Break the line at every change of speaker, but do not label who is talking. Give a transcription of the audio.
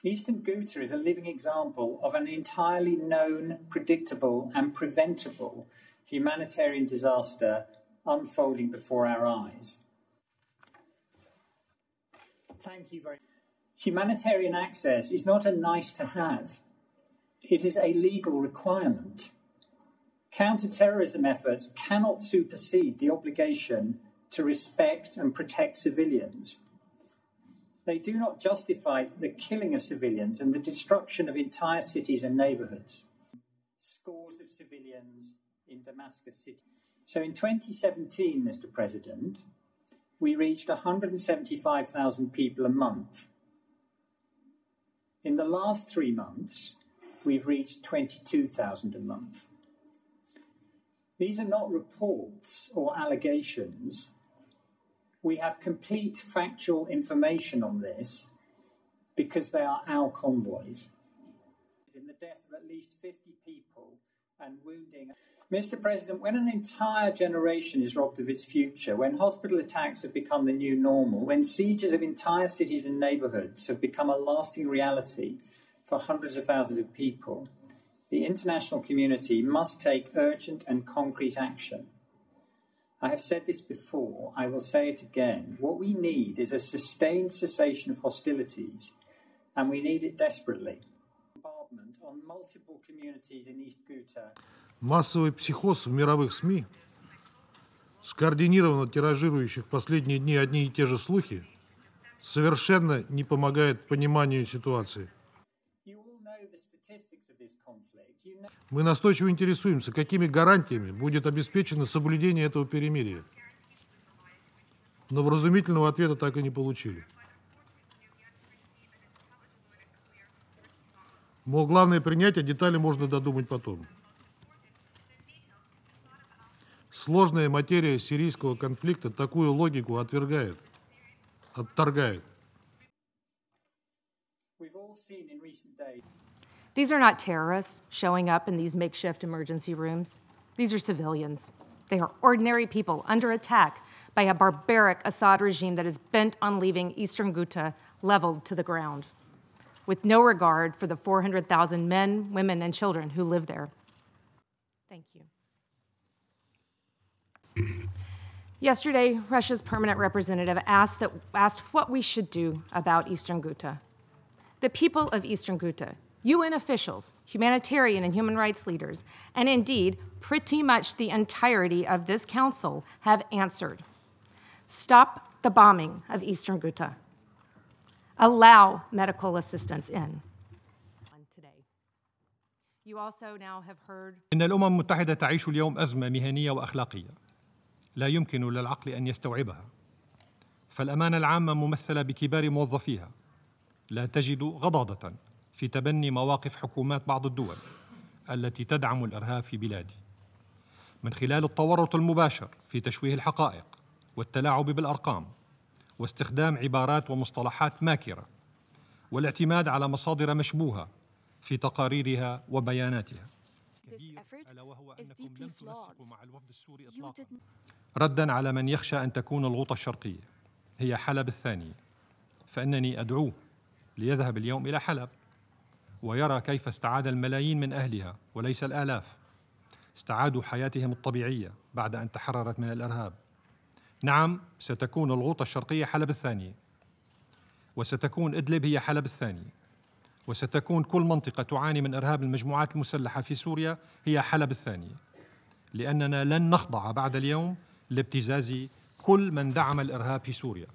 Eastern Ghouta is a living example of an entirely known, predictable and preventable humanitarian disaster unfolding before our eyes. Thank you very much. Humanitarian access is not a nice to have. It is a legal requirement. Counter-terrorism efforts cannot supersede the obligation to respect and protect civilians. They do not justify the killing of civilians and the destruction of entire cities and neighborhoods. Scores of civilians in Damascus City. So in 2017, Mr. President, we reached 175,000 people a month. In the last 3 months, we've reached 22,000 a month. These are not reports or allegations. We have complete factual information on this because they are our convoys. In the death of at least 50 people and wounding. Mr. President, when an entire generation is robbed of its future, when hospital attacks have become the new normal, when sieges of entire cities and neighborhoods have become a lasting reality for hundreds of thousands of people, the international community must take urgent and concrete action. I have said this before, I will say it again. What we need is a sustained cessation of hostilities, and we need it desperately. Bombardment on multiple communities in East Ghouta.
Массовый психоз в мировых СМИ, скоординированно тиражирующих последние дни одни и те же слухи, совершенно не помогает пониманию ситуации. Мы настойчиво интересуемся, какими гарантиями будет обеспечено соблюдение этого перемирия. Но вразумительного ответа так и не получили. Мол, главное принятие, детали можно додумать потом. Сложная материя сирийского конфликта такую логику отторгает.
These are not terrorists showing up in these makeshift emergency rooms. These are civilians. They are ordinary people under attack by a barbaric Assad regime that is bent on leaving Eastern Ghouta leveled to the ground, with no regard for the 400,000 men, women, and children who live there. Thank you. Yesterday, Russia's permanent representative asked what we should do about Eastern Ghouta. The people of Eastern Ghouta, UN officials, humanitarian and human rights leaders, and indeed, pretty much the entirety of this council have answered. Stop the bombing of Eastern Ghouta. Allow medical assistance in. You also now have heard.
إن الأمم المتحدة تعيش اليوم أزمة مهنية وأخلاقية لا يمكن للعقل أن يستوعبها. فالأمانة العامة ممثلة بكبار موظفيها لا تجد غضاضة في تبني مواقف حكومات بعض الدول التي تدعم الإرهاب في بلادي من خلال التورط المباشر في تشويه الحقائق والتلاعب بالأرقام واستخدام عبارات ومصطلحات ماكرة والاعتماد على مصادر مشبوهة في تقاريرها وبياناتها. ألا وهو أنكم لم تنسقوا مع الوفد السوري إطلاقاً. رداً على من يخشى أن تكون الغوطة الشرقية هي حلب الثانية، فإنني أدعوه ليذهب اليوم إلى حلب ويرى كيف استعاد الملايين من أهلها وليس الآلاف استعادوا حياتهم الطبيعية بعد أن تحررت من الإرهاب. نعم، ستكون الغوطة الشرقية حلب الثانية، وستكون إدلب هي حلب الثانية، وستكون كل منطقة تعاني من إرهاب المجموعات المسلحة في سوريا هي حلب الثانية، لأننا لن نخضع بعد اليوم لابتزاز كل من دعم الإرهاب في سوريا.